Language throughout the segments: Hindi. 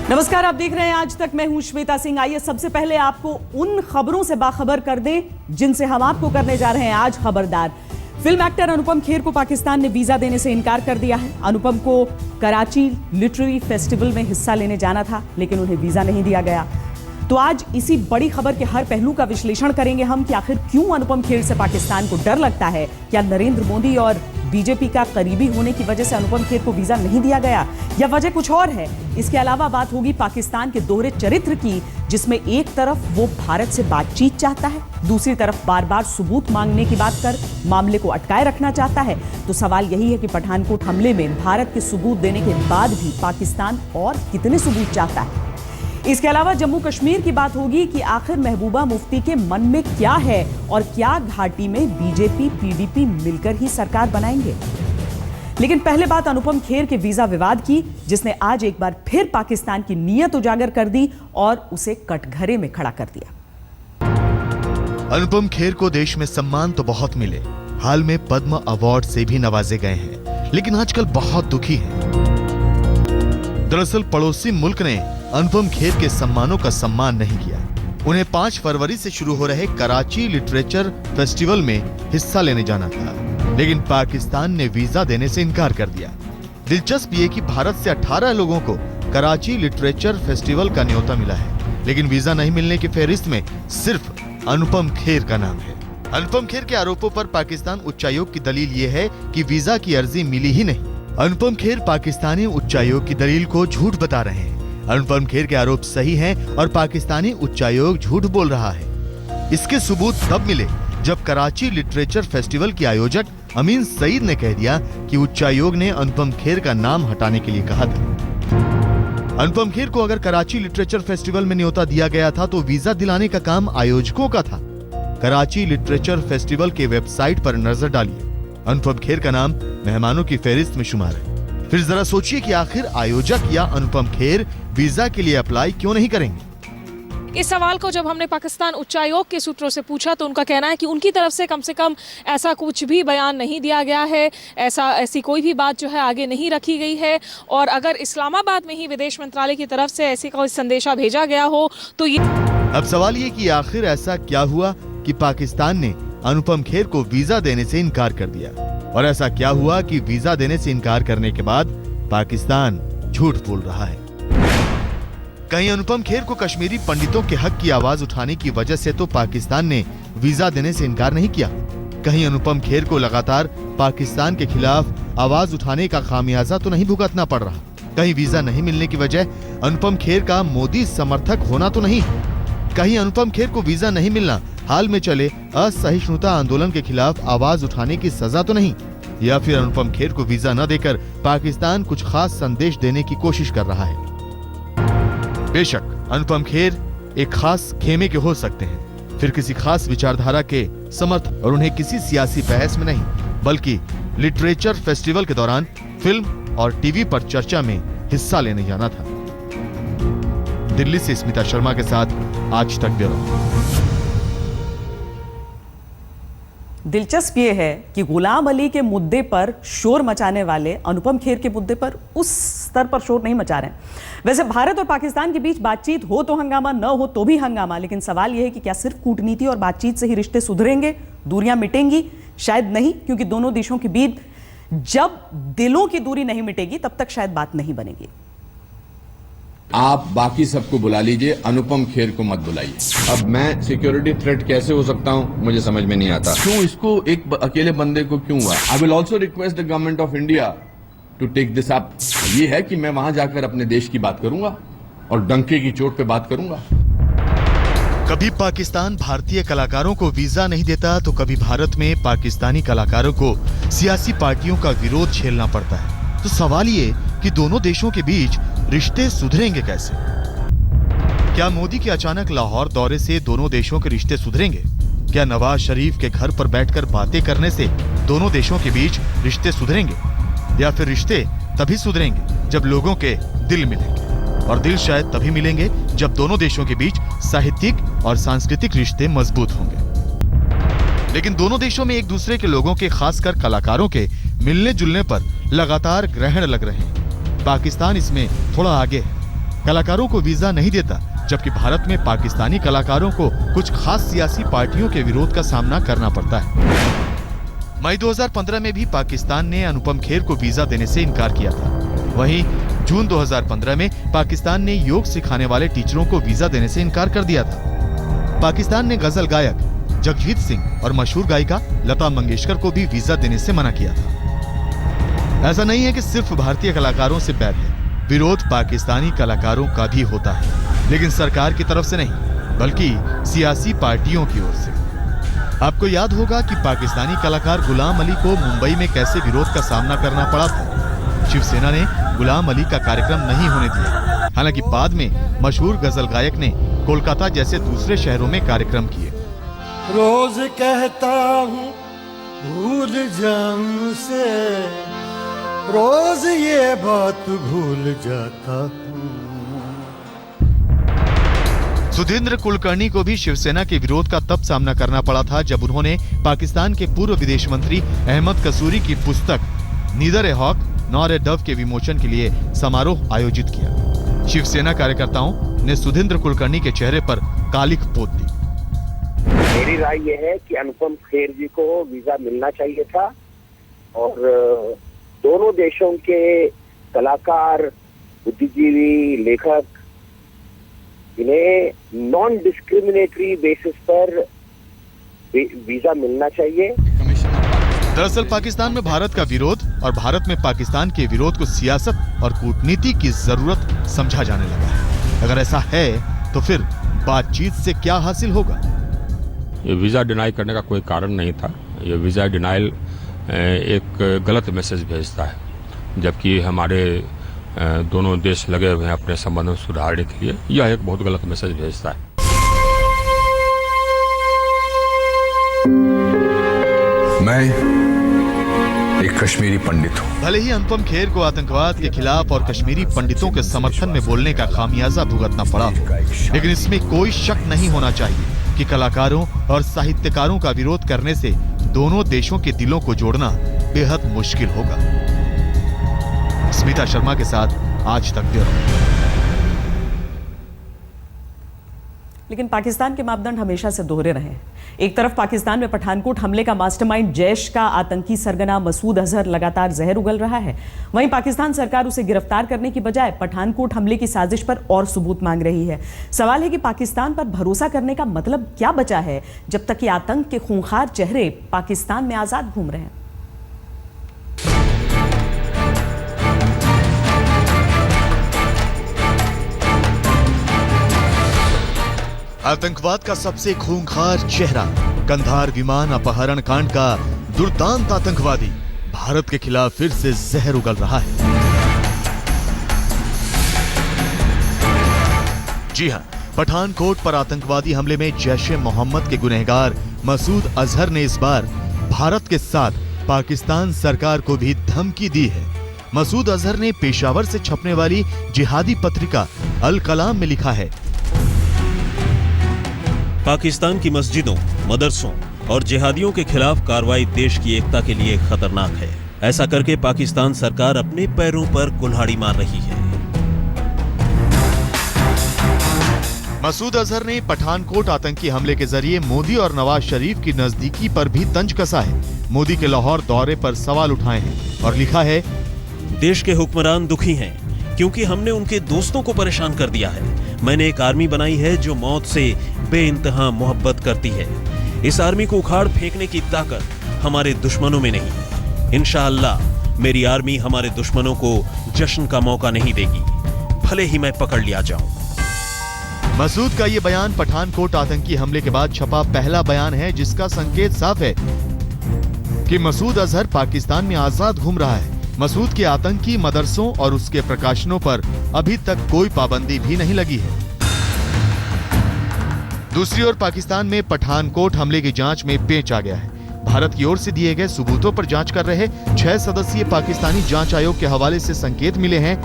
नमस्कार, आप देख रहे हैं आज तक। मैं हूं श्वेता सिंह। आइए सबसे पहले आपको उन खबरों से बाखबर कर दें जिनसे हम आपको करने जा रहे हैं आज खबरदार। फिल्म एक्टर अनुपम खेर को पाकिस्तान ने वीजा देने से इनकार कर दिया है। अनुपम को कराची लिटरेरी फेस्टिवल में हिस्सा लेने जाना था, लेकिन उन्हें वीजा नहीं दिया गया। तो आज इसी बड़ी खबर के हर पहलू का विश्लेषण करेंगे हम कि आखिर क्यों अनुपम खेर से पाकिस्तान को डर लगता है। क्या नरेंद्र मोदी और बीजेपी का करीबी होने की वजह से अनुपम खेर को वीजा नहीं दिया गया, या वजह कुछ और है। इसके अलावा बात होगी पाकिस्तान के दोहरे चरित्र की, जिसमें एक तरफ वो भारत से बातचीत चाहता है, दूसरी तरफ बार बार सबूत मांगने की बात कर मामले को अटकाए रखना चाहता है। तो सवाल यही है कि पठानकोट हमले में भारत के सबूत देने के बाद भी पाकिस्तान और कितने सबूत चाहता है। इसके अलावा जम्मू कश्मीर की बात होगी कि आखिर महबूबा मुफ्ती के मन में क्या है और क्या घाटी में बीजेपी पीडीपी मिलकर ही सरकार बनाएंगे। लेकिन पहले बात अनुपम खेर के वीजा विवाद की, जिसने आज एक बार फिर पाकिस्तान की नीयत उजागर कर दी और उसे कटघरे में खड़ा कर दिया। अनुपम खेर को देश में सम्मान तो बहुत मिले, हाल में पद्म अवार्ड से भी नवाजे गए हैं, लेकिन आजकल बहुत दुखी हैं। दरअसल पड़ोसी मुल्क ने अनुपम खेर के सम्मानों का सम्मान नहीं किया। उन्हें 5 फरवरी से शुरू हो रहे कराची लिटरेचर फेस्टिवल में हिस्सा लेने जाना था, लेकिन पाकिस्तान ने वीजा देने से इनकार कर दिया। दिलचस्प ये कि भारत से 18 लोगों को कराची लिटरेचर फेस्टिवल का न्योता मिला है, लेकिन वीजा नहीं मिलने की फहरिस्त में सिर्फ अनुपम खेर का नाम है। अनुपम खेर के आरोपों पर पाकिस्तान उच्चायोग की दलील ये है कि वीजा की अर्जी मिली ही नहीं। अनुपम खेर पाकिस्तानी उच्चायोग की दलील को झूठ बता रहे हैं। अनुपम खेर के आरोप सही हैं और पाकिस्तानी उच्चायोग झूठ बोल रहा है। इसके सबूत तब मिले जब कराची लिटरेचर फेस्टिवल की आयोजक अमीन सईद ने कह दिया कि उच्चायोग ने अनुपम खेर का नाम हटाने के लिए कहा था। अनुपम खेर को अगर कराची लिटरेचर फेस्टिवल में न्योता दिया गया था तो वीजा दिलाने का काम आयोजकों का था। कराची लिटरेचर फेस्टिवल के वेबसाइट पर नजर डालिए, अनुपम खेर का नाम मेहमानों की फहरिस्त में शुमार है। फिर जरा सोचिए कि आखिर आयोजक या अनुपम खेर वीजा के लिए अप्लाई क्यों नहीं करेंगे। इस सवाल को जब हमने पाकिस्तान उच्चायोग के सूत्रों से पूछा तो उनका कहना है कि उनकी तरफ से कम ऐसा कुछ भी बयान नहीं दिया गया है, ऐसी कोई भी बात जो है आगे नहीं रखी गई है। और अगर इस्लामाबाद में ही विदेश मंत्रालय की तरफ से ऐसी कोई संदेशा भेजा गया हो तो ये। अब सवाल ये कि आखिर ऐसा क्या हुआ कि पाकिस्तान ने अनुपम खेर को वीजा देने से इनकार कर दिया, और ऐसा क्या हुआ कि वीजा देने से इनकार करने के बाद पाकिस्तान झूठ बोल रहा है। कहीं अनुपम खेर को कश्मीरी पंडितों के हक की आवाज उठाने की वजह से तो पाकिस्तान ने वीजा देने से इनकार नहीं किया। कहीं अनुपम खेर को लगातार पाकिस्तान के खिलाफ आवाज उठाने का खामियाजा तो नहीं भुगतना पड़ रहा। कहीं वीजा नहीं मिलने की वजह अनुपम खेर का मोदी समर्थक होना तो नहीं। कहीं अनुपम खेर को वीजा नहीं मिलना हाल में चले असहिष्णुता आंदोलन के खिलाफ आवाज उठाने की सजा तो नहीं, या फिर अनुपम खेर को वीजा न देकर पाकिस्तान कुछ खास संदेश देने की कोशिश कर रहा है। बेशक अनुपम खेर एक खास खेमे के हो सकते हैं, फिर किसी खास विचारधारा के समर्थक, और उन्हें किसी सियासी बहस में नहीं बल्कि लिटरेचर फेस्टिवल के दौरान फिल्म और टीवी पर चर्चा में हिस्सा लेने जाना था। दिल्ली से स्मिता शर्मा के साथ आज तक ब्यूरो। दिलचस्प ये है कि गुलाम अली के मुद्दे पर शोर मचाने वाले अनुपम खेर के मुद्दे पर उस स्तर पर शोर नहीं मचा रहे हैं। वैसे भारत और पाकिस्तान के बीच बातचीत हो तो हंगामा, न हो तो भी हंगामा, लेकिन सवाल यह है कि क्या सिर्फ कूटनीति और बातचीत से ही रिश्ते सुधरेंगे, दूरियां मिटेंगी? शायद नहीं, क्योंकि दोनों देशों के बीच जब दिलों की दूरी नहीं मिटेगी तब तक शायद बात नहीं बनेगी। आप बाकी सबको बुला लीजिए, अनुपम खेर को मत बुलाइए। अब मैं सिक्योरिटी थ्रेट कैसे हो सकता हूं, मुझे समझ में नहीं आता। क्यों इसको एक अकेले बंदे को क्यों हुआ? I will also request the government of India to take this up. ये है कि मैं वहां जाकर अपने देश की बात करूंगा और डंके की चोट पे बात करूंगा। कभी पाकिस्तान भारतीय कलाकारों को वीजा नहीं देता तो कभी भारत में पाकिस्तानी कलाकारों को सियासी पार्टियों का विरोध झेलना पड़ता है। तो सवाल ये कि दोनों देशों के बीच रिश्ते सुधरेंगे कैसे? क्या मोदी के अचानक लाहौर दौरे से दोनों देशों के रिश्ते सुधरेंगे? क्या नवाज शरीफ के घर पर बैठकर बातें करने से दोनों देशों के बीच रिश्ते सुधरेंगे? या फिर रिश्ते तभी सुधरेंगे जब लोगों के दिल मिलेंगे, और दिल शायद तभी मिलेंगे जब दोनों देशों के बीच साहित्यिक और सांस्कृतिक रिश्ते मजबूत होंगे। लेकिन दोनों देशों में एक दूसरे के लोगों के, खासकर कलाकारों के मिलने जुलने पर लगातार ग्रहण लग रहे हैं। पाकिस्तान इसमें थोड़ा आगे है। कलाकारों को वीजा नहीं देता, जबकि भारत में पाकिस्तानी कलाकारों को कुछ खास सियासी पार्टियों के विरोध का सामना करना पड़ता है। मई 2015 में भी पाकिस्तान ने अनुपम खेर को वीजा देने से इनकार किया था। वहीं जून 2015 में पाकिस्तान ने योग सिखाने वाले टीचरों को वीजा देने से इनकार कर दिया था। पाकिस्तान ने गजल गायक जगजीत सिंह और मशहूर गायिका लता मंगेशकर को भी वीजा देने से मना किया था। ऐसा नहीं है कि सिर्फ भारतीय कलाकारों से बैर है, विरोध पाकिस्तानी कलाकारों का भी होता है, लेकिन सरकार की तरफ से नहीं, बल्कि सियासी पार्टियों की ओर से। आपको याद होगा कि पाकिस्तानी कलाकार गुलाम अली को मुंबई में कैसे विरोध का सामना करना पड़ा था। शिवसेना ने गुलाम अली का कार्यक्रम नहीं होने दिया। हालांकि बाद में मशहूर गजल गायक ने कोलकाता जैसे दूसरे शहरों में कार्यक्रम किए। रोज कहता हूँ भूल जाऊं से, रोज ये बात भूल जाता हूँ। सुधींद्र कुलकर्णी को भी शिवसेना के विरोध का तब सामना करना पड़ा था जब उन्होंने पाकिस्तान के पूर्व विदेश मंत्री अहमद कसूरी की पुस्तक neither a hawk nor a dove के विमोचन के लिए समारोह आयोजित किया। शिवसेना कार्यकर्ताओं ने सुधींद्र कुलकर्णी के चेहरे पर कालिख पोत दी। मेरी राय यह है कि अनुपम खेर जी को वीजा मिलना चाहिए था और दोनों देशों के कलाकार, बुद्धिजीवी, लेखक इन्हें नॉन डिस्क्रिमिनेटरी बेसिस पर वीजा मिलना चाहिए। दरअसल पाकिस्तान में भारत का विरोध और भारत में पाकिस्तान के विरोध को सियासत और कूटनीति की जरूरत समझा जाने लगा है। अगर ऐसा है तो फिर बातचीत से क्या हासिल होगा? ये वीज़ा डिनाई करने का कोई कारण नहीं था। ये वीज़ा डिनाइल एक गलत मैसेज भेजता है, जबकि हमारे दोनों देश लगे हुए हैं अपने संबंधों को सुधारने के लिए। यह एक बहुत गलत मैसेज भेजता है। मैं एक कश्मीरी पंडित हूँ। भले ही अनुपम खेर को आतंकवाद के खिलाफ और कश्मीरी पंडितों के समर्थन में बोलने का खामियाजा भुगतना पड़ा हो, लेकिन इसमें कोई शक नहीं होना चाहिए कि कलाकारों और साहित्यकारों का विरोध करने से दोनों देशों के दिलों को जोड़ना बेहद मुश्किल होगा। स्मिता शर्मा के साथ आज तक ब्यूरो। लेकिन पाकिस्तान के मापदंड हमेशा से दोहरे रहे हैं। एक तरफ पाकिस्तान में पठानकोट हमले का मास्टरमाइंड जैश का आतंकी सरगना मसूद अजहर लगातार जहर उगल रहा है, वहीं पाकिस्तान सरकार उसे गिरफ्तार करने की बजाय पठानकोट हमले की साजिश पर और सबूत मांग रही है। सवाल है कि पाकिस्तान पर भरोसा करने का मतलब क्या बचा है जब तक कि आतंक के खूंखार चेहरे पाकिस्तान में आजाद घूम रहे हैं। आतंकवाद का सबसे खूंखार चेहरा, कंधार विमान अपहरण कांड का दुर्दांत आतंकवादी भारत के खिलाफ फिर से जहर उगल रहा है। जी हां, पठानकोट पर आतंकवादी हमले में जैश ए मोहम्मद के गुनहगार मसूद अजहर ने इस बार भारत के साथ पाकिस्तान सरकार को भी धमकी दी है। मसूद अजहर ने पेशावर से छपने वाली जिहादी पत्रिका अल कलाम में लिखा है, पाकिस्तान की मस्जिदों, मदरसों और जिहादियों के खिलाफ कार्रवाई देश की एकता के लिए खतरनाक है। ऐसा करके पाकिस्तान सरकार अपने पैरों पर कुल्हाड़ी मार रही है। मसूद अजहर ने पठानकोट आतंकी हमले के जरिए मोदी और नवाज शरीफ की नजदीकी पर भी तंज कसा है। मोदी के लाहौर दौरे पर सवाल उठाए हैं और लिखा है, देश के हुक्मरान दुखी हैं क्योंकि हमने उनके दोस्तों को परेशान कर दिया है। मैंने एक आर्मी बनाई है जो मौत से बेइंतहा मोहब्बत करती है। इस आर्मी को उखाड़ फेंकने की ताकत हमारे दुश्मनों में नहीं। इंशाअल्लाह मेरी आर्मी हमारे दुश्मनों को जश्न का मौका नहीं देगी, भले ही मैं पकड़ लिया जाऊं। मसूद का ये बयान पठानकोट आतंकी हमले के बाद छपा पहला बयान है, जिसका संकेत साफ है कि मसूद अजहर पाकिस्तान में आजाद घूम रहा है। मसूद के आतंकी मदरसों और उसके प्रकाशनों पर अभी तक कोई पाबंदी भी नहीं लगी है। दूसरी ओर पाकिस्तान में पठानकोट हमले की जांच में पेच आ गया है। भारत की ओर से दिए गए सबूतों पर जांच कर रहे 6 सदस्यीय पाकिस्तानी जांच आयोग के हवाले से संकेत मिले हैं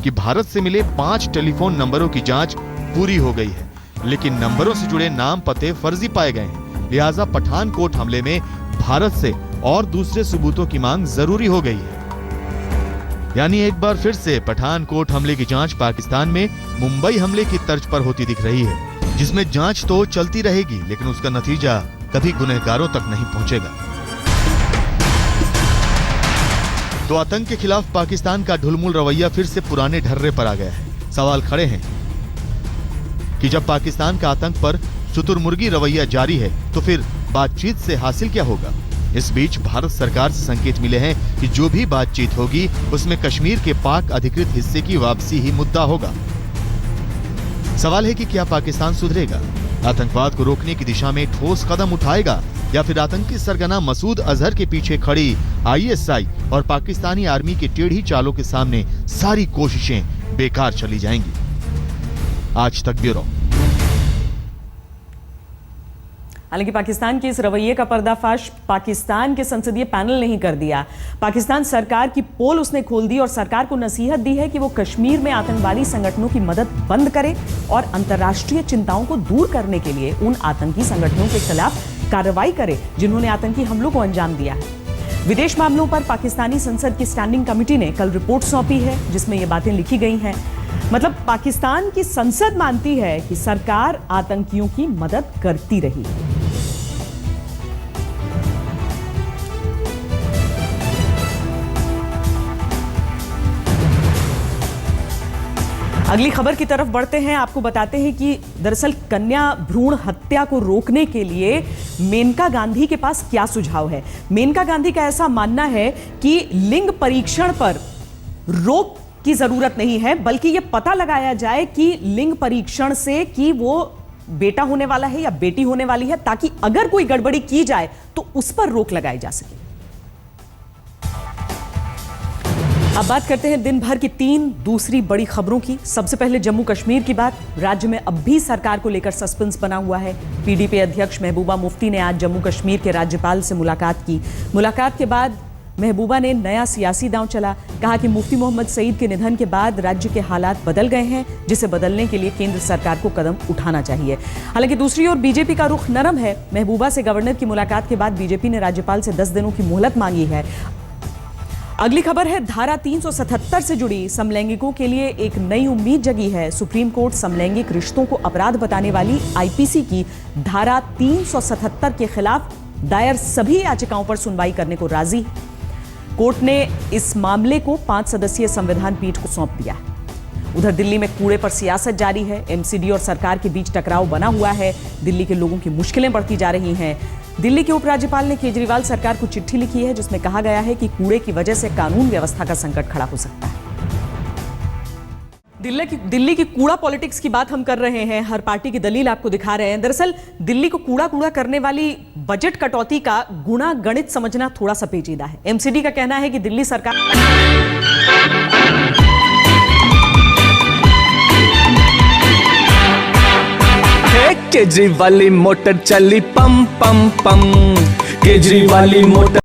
कि भारत से मिले 5 टेलीफोन नंबरों की जांच पूरी हो गई है, लेकिन नंबरों से जुड़े नाम पते फर्जी पाए गए हैं। लिहाजा पठानकोट हमले में भारत से और दूसरे सबूतों की मांग जरूरी हो गई है। यानी एक बार फिर से पठानकोट हमले की जांच पाकिस्तान में मुंबई हमले की तर्ज पर होती दिख रही है, जिसमें जांच तो चलती रहेगी लेकिन उसका नतीजा कभी गुनहगारों तक नहीं पहुंचेगा। तो आतंक के खिलाफ पाकिस्तान का ढुलमुल रवैया फिर से पुराने ढर्रे पर आ गया है। सवाल खड़े हैं कि जब पाकिस्तान का आतंक पर शुतुरमुर्गी रवैया जारी है तो फिर बातचीत से हासिल क्या होगा। इस बीच भारत सरकार से संकेत मिले हैं कि जो भी बातचीत होगी उसमें कश्मीर के पाक अधिकृत हिस्से की वापसी ही मुद्दा होगा। सवाल है कि क्या पाकिस्तान सुधरेगा, आतंकवाद को रोकने की दिशा में ठोस कदम उठाएगा, या फिर आतंकी सरगना मसूद अजहर के पीछे खड़ी आईएसआई और पाकिस्तानी आर्मी के टेढ़ी चालों के सामने सारी कोशिशें बेकार चली जाएंगी। आज तक ब्यूरो। हालांकि पाकिस्तान के इस रवैये का पर्दाफाश पाकिस्तान के संसदीय पैनल ने ही कर दिया। पाकिस्तान सरकार की पोल उसने खोल दी और सरकार को नसीहत दी है कि वो कश्मीर में आतंकवादी संगठनों की मदद बंद करे और अंतर्राष्ट्रीय चिंताओं को दूर करने के लिए उन आतंकी संगठनों के खिलाफ कार्रवाई करे जिन्होंने आतंकी हमलों को अंजाम दिया है। विदेश मामलों पर पाकिस्तानी संसद की स्टैंडिंग कमेटी ने कल रिपोर्ट सौंपी है जिसमें ये बातें लिखी गई हैं। मतलब पाकिस्तान की संसद मानती है कि सरकार आतंकियों की मदद करती रही। अगली खबर की तरफ बढ़ते हैं। आपको बताते हैं कि दरअसल कन्या भ्रूण हत्या को रोकने के लिए मेनका गांधी के पास क्या सुझाव है। मेनका गांधी का ऐसा मानना है कि लिंग परीक्षण पर रोक की जरूरत नहीं है, बल्कि यह पता लगाया जाए कि लिंग परीक्षण से कि वो बेटा होने वाला है या बेटी होने वाली है, ताकि अगर कोई गड़बड़ी की जाए तो उस पर रोक लगाई जा सके। अब बात करते हैं दिन भर की 3 दूसरी बड़ी खबरों की। सबसे पहले जम्मू कश्मीर की बात। राज्य में अब भी सरकार को लेकर सस्पेंस बना हुआ है। पीडीपी अध्यक्ष महबूबा मुफ्ती ने आज जम्मू कश्मीर के राज्यपाल से मुलाकात की। मुलाकात के बाद महबूबा ने नया सियासी दांव चला। कहा कि मुफ्ती मोहम्मद सईद के निधन के बाद राज्य के हालात बदल गए हैं, जिसे बदलने के लिए केंद्र सरकार को कदम उठाना चाहिए। हालांकि दूसरी ओर बीजेपी का रुख नरम है। महबूबा से गवर्नर की मुलाकात के बाद बीजेपी ने राज्यपाल से 10 दिनों की मोहलत मांगी है। अगली खबर है धारा 377 से जुड़ी। समलैंगिकों के लिए एक नई उम्मीद जगी है। सुप्रीम कोर्ट समलैंगिक रिश्तों को अपराध बताने वाली आईपीसी की धारा 377 के खिलाफ दायर सभी याचिकाओं पर सुनवाई करने को राजी है। कोर्ट ने इस मामले को 5 सदस्यीय संविधान पीठ को सौंप दिया है। उधर दिल्ली में कूड़े पर सियासत जारी है। एमसीडी और सरकार के बीच टकराव बना हुआ है। दिल्ली के लोगों की मुश्किलें बढ़ती जा रही हैं। दिल्ली के उपराज्यपाल ने केजरीवाल सरकार को चिट्ठी लिखी है जिसमें कहा गया है कि कूड़े की वजह से कानून व्यवस्था का संकट खड़ा हो सकता है। दिल्ली की कूड़ा पॉलिटिक्स की बात हम कर रहे हैं। हर पार्टी की दलील आपको दिखा रहे हैं। दरअसल दिल्ली को कूड़ा करने वाली बजट कटौती का गुणा गणित समझना थोड़ा सा पेचीदा है। एमसीडी का कहना है कि दिल्ली सरकार केजरीवाल मोटर चली पम पम पम, केजरीवाल मोटर